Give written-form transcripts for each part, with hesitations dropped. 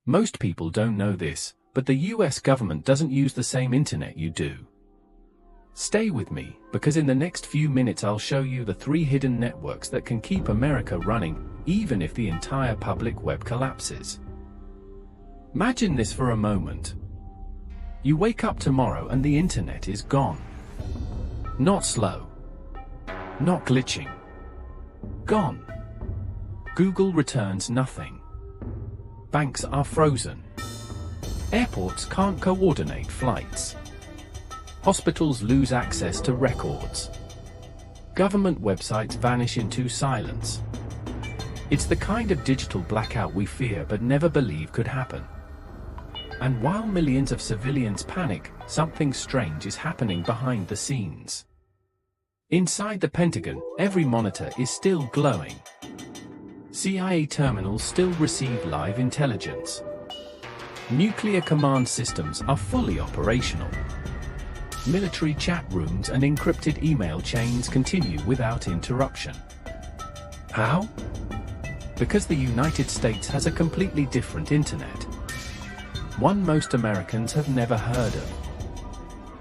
Most people don't know this, but the US government doesn't use the same internet you do. Stay with me, because in the next few minutes I'll show you the 3 hidden networks that can keep America running, even if the entire public web collapses. Imagine this for a moment. You wake up tomorrow and the internet is gone. Not slow. Not glitching. Gone. Google returns nothing. Banks are frozen. Airports can't coordinate flights. Hospitals lose access to records. Government websites vanish into silence. It's the kind of digital blackout we fear but never believe could happen. And while millions of civilians panic, something strange is happening behind the scenes. Inside the Pentagon, every monitor is still glowing. CIA terminals still receive live intelligence. Nuclear command systems are fully operational. Military chat rooms and encrypted email chains continue without interruption. How? Because the United States has a completely different internet. One most Americans have never heard of.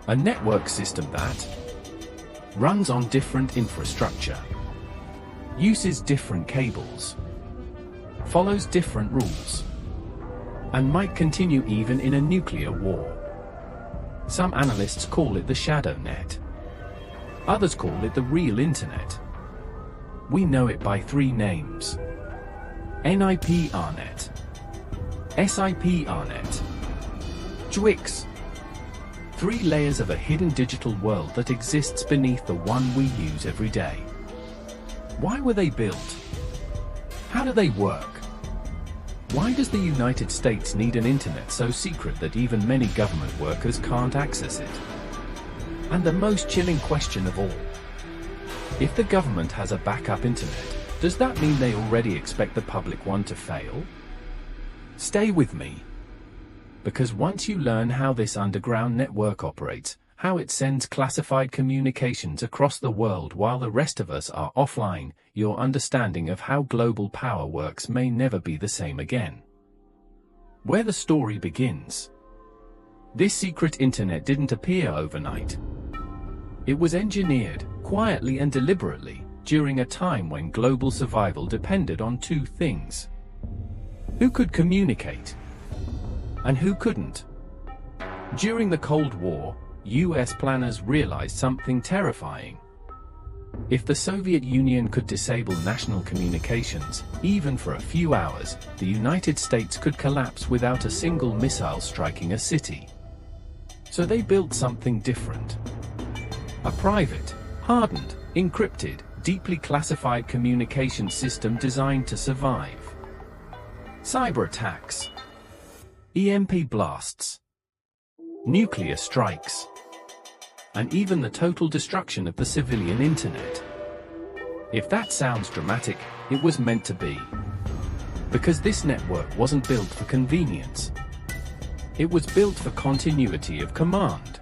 A network system that runs on different infrastructure, uses different cables, follows different rules, and might continue even in a nuclear war. Some analysts call it the shadow net. Others call it the real internet. We know it by 3 names: NIPRNet, SIPRNet, JWICS. 3 layers of a hidden digital world that exists beneath the one we use every day. Why were they built? How do they work? Why does the United States need an internet so secret that even many government workers can't access it? And the most chilling question of all: if the government has a backup internet, does that mean they already expect the public one to fail? Stay with me. Because once you learn how this underground network operates, how it sends classified communications across the world while the rest of us are offline, your understanding of how global power works may never be the same again. Where the story begins. This secret internet didn't appear overnight. It was engineered, quietly and deliberately, during a time when global survival depended on 2 things: who could communicate, and who couldn't. During the Cold War, US planners realized something terrifying. If the Soviet Union could disable national communications, even for a few hours, the United States could collapse without a single missile striking a city. So they built something different. A private, hardened, encrypted, deeply classified communication system designed to survive cyber attacks, EMP blasts, nuclear strikes, and even the total destruction of the civilian internet. If that sounds dramatic, it was meant to be. Because this network wasn't built for convenience. It was built for continuity of command.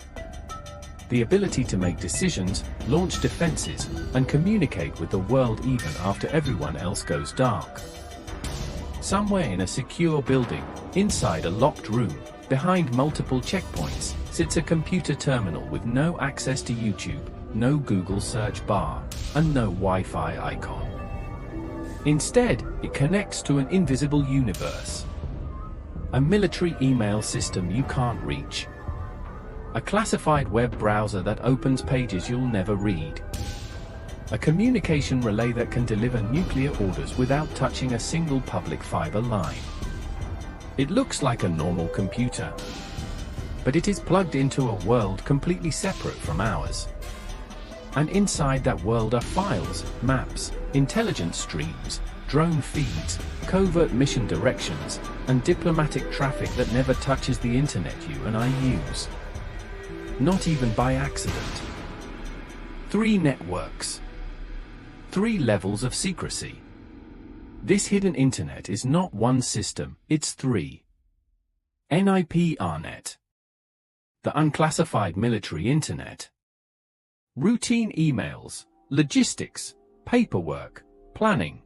The ability to make decisions, launch defenses, and communicate with the world even after everyone else goes dark. Somewhere in a secure building, inside a locked room, behind multiple checkpoints, sits a computer terminal with no access to YouTube, no Google search bar, and no Wi-Fi icon. Instead, it connects to an invisible universe. A military email system you can't reach. A classified web browser that opens pages you'll never read. A communication relay that can deliver nuclear orders without touching a single public fiber line. It looks like a normal computer, but it is plugged into a world completely separate from ours. And inside that world are files, maps, intelligence streams, drone feeds, covert mission directions, and diplomatic traffic that never touches the internet you and I use. Not even by accident. 3 networks. 3 levels of secrecy. This hidden internet is not one system, it's 3. NIPRNet. The unclassified military internet. Routine emails, logistics, paperwork, planning.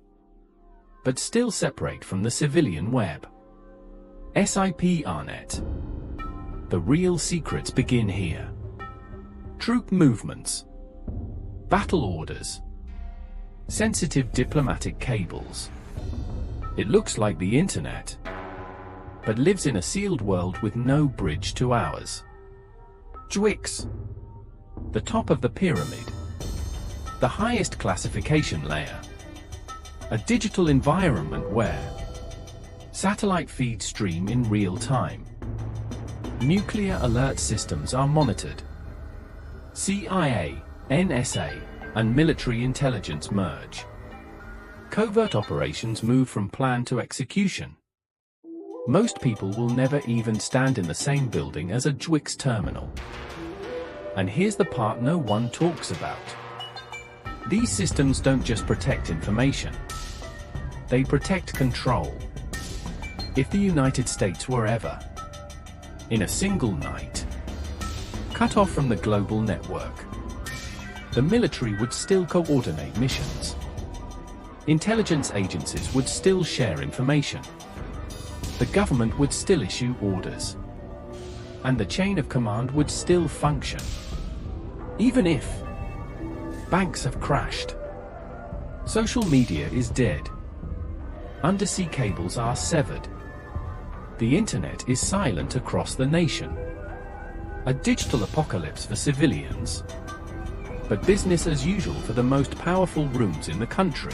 But still separate from the civilian web. SIPRNet. The real secrets begin here. Troop movements, battle orders, sensitive diplomatic cables. It looks like the internet, but lives in a sealed world with no bridge to ours. JWICS, the top of the pyramid, the highest classification layer, a digital environment where satellite feeds stream in real time. Nuclear alert systems are monitored. CIA, NSA, and military intelligence merge. Covert operations move from plan to execution. Most people will never even stand in the same building as a JWICS terminal. And here's the part no one talks about. These systems don't just protect information. They protect control. If the United States were ever, in a single night, cut off from the global network, the military would still coordinate missions. Intelligence agencies would still share information. The government would still issue orders. And the chain of command would still function. Even if banks have crashed, social media is dead, undersea cables are severed, the internet is silent across the nation. A digital apocalypse for civilians, but business as usual for the most powerful rooms in the country.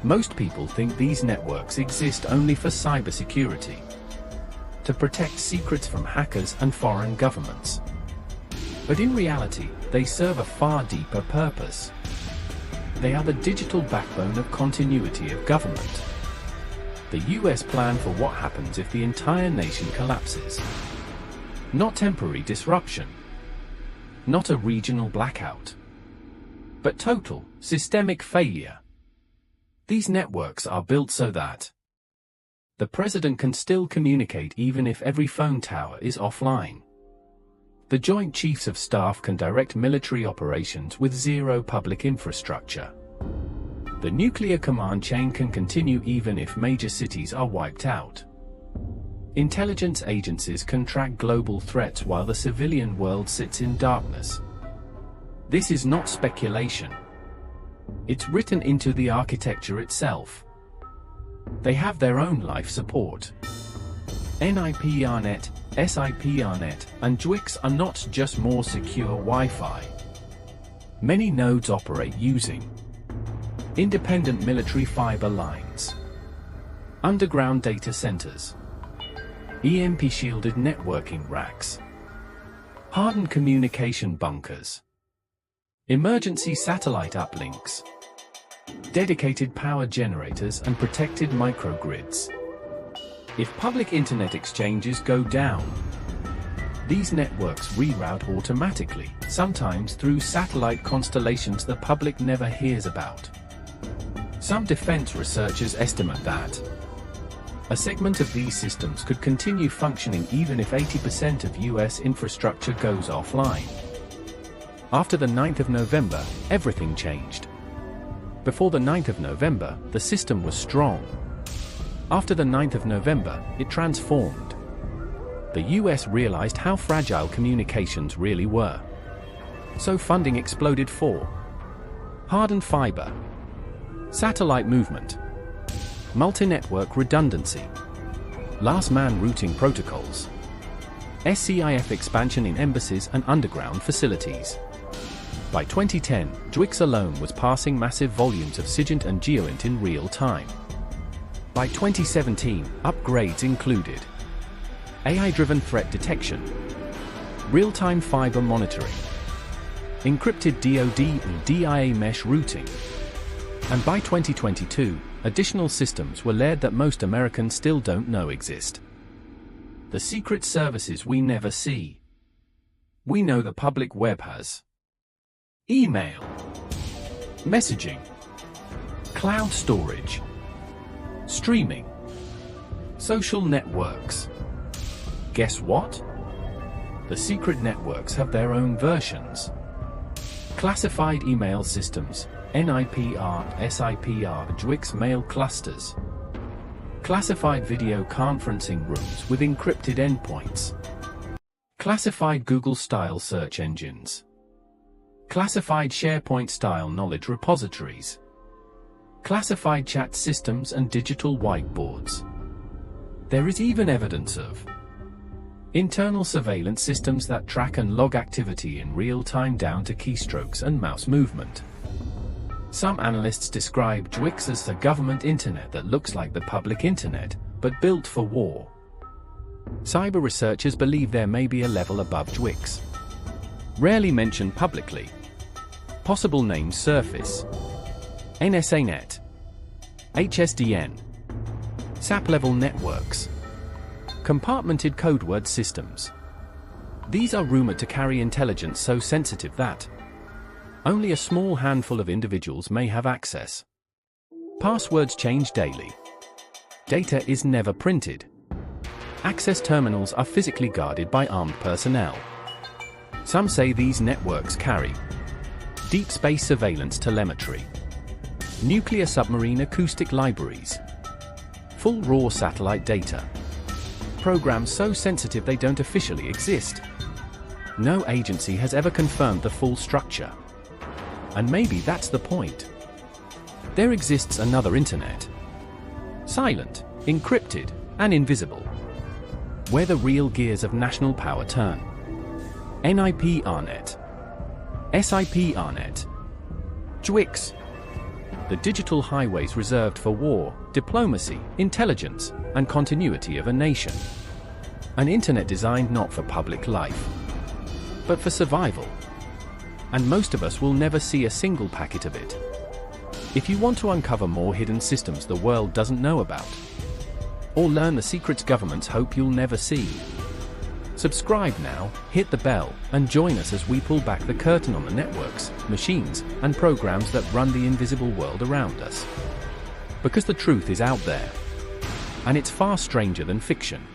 Most people think these networks exist only for cybersecurity, to protect secrets from hackers and foreign governments. But in reality, they serve a far deeper purpose. They are the digital backbone of continuity of government. The US plan for what happens if the entire nation collapses. Not temporary disruption. Not a regional blackout. But total, systemic failure. These networks are built so that the president can still communicate even if every phone tower is offline. The Joint Chiefs of Staff can direct military operations with zero public infrastructure. The nuclear command chain can continue even if major cities are wiped out. Intelligence agencies can track global threats while the civilian world sits in darkness. This is not speculation. It's written into the architecture itself. They have their own life support. NIPRNet, SIPRNet, and JWICS are not just more secure Wi-Fi. Many nodes operate using independent military fiber lines, underground data centers, EMP-shielded networking racks, hardened communication bunkers, emergency satellite uplinks, dedicated power generators and protected microgrids. If public internet exchanges go down, these networks reroute automatically, sometimes through satellite constellations the public never hears about. Some defense researchers estimate that a segment of these systems could continue functioning even if 80% of US infrastructure goes offline. After the 9th of November, everything changed. Before the 9th of November, the system was strong. After the 9th of November, it transformed. The US realized how fragile communications really were. So funding exploded for hardened fiber, satellite movement, multi-network redundancy, last-man routing protocols, SCIF expansion in embassies and underground facilities. By 2010, JWICS alone was passing massive volumes of SIGINT and GEOINT in real time. By 2017, upgrades included AI-driven threat detection, real-time fiber monitoring, encrypted DoD and DIA mesh routing, and by 2022, additional systems were layered that most Americans still don't know exist. The secret services we never see. We know the public web has email, messaging, cloud storage, streaming, social networks. Guess what? The secret networks have their own versions. Classified email systems, NIPR, SIPR, JWICS mail clusters. Classified video conferencing rooms with encrypted endpoints. Classified Google-style search engines. Classified SharePoint-style knowledge repositories. Classified chat systems and digital whiteboards. There is even evidence of internal surveillance systems that track and log activity in real time down to keystrokes and mouse movement. Some analysts describe JWICS as a government internet that looks like the public internet, but built for war. Cyber researchers believe there may be a level above JWICS. Rarely mentioned publicly. Possible names surface: NSANet, HSDN, SAP-level networks, compartmented codeword systems. These are rumored to carry intelligence so sensitive that only a small handful of individuals may have access. Passwords change daily. Data is never printed. Access terminals are physically guarded by armed personnel. Some say these networks carry deep space surveillance telemetry, nuclear submarine acoustic libraries, full raw satellite data, programs so sensitive they don't officially exist. No agency has ever confirmed the full structure. And maybe that's the point. There exists another internet. Silent, encrypted, and invisible. Where the real gears of national power turn. NIPRNet. SIPRNet. JWICS. The digital highways reserved for war, diplomacy, intelligence, and continuity of a nation. An internet designed not for public life, but for survival. And most of us will never see a single packet of it. If you want to uncover more hidden systems the world doesn't know about, or learn the secrets governments hope you'll never see, subscribe now, hit the bell, and join us as we pull back the curtain on the networks, machines, and programs that run the invisible world around us. Because the truth is out there, and it's far stranger than fiction.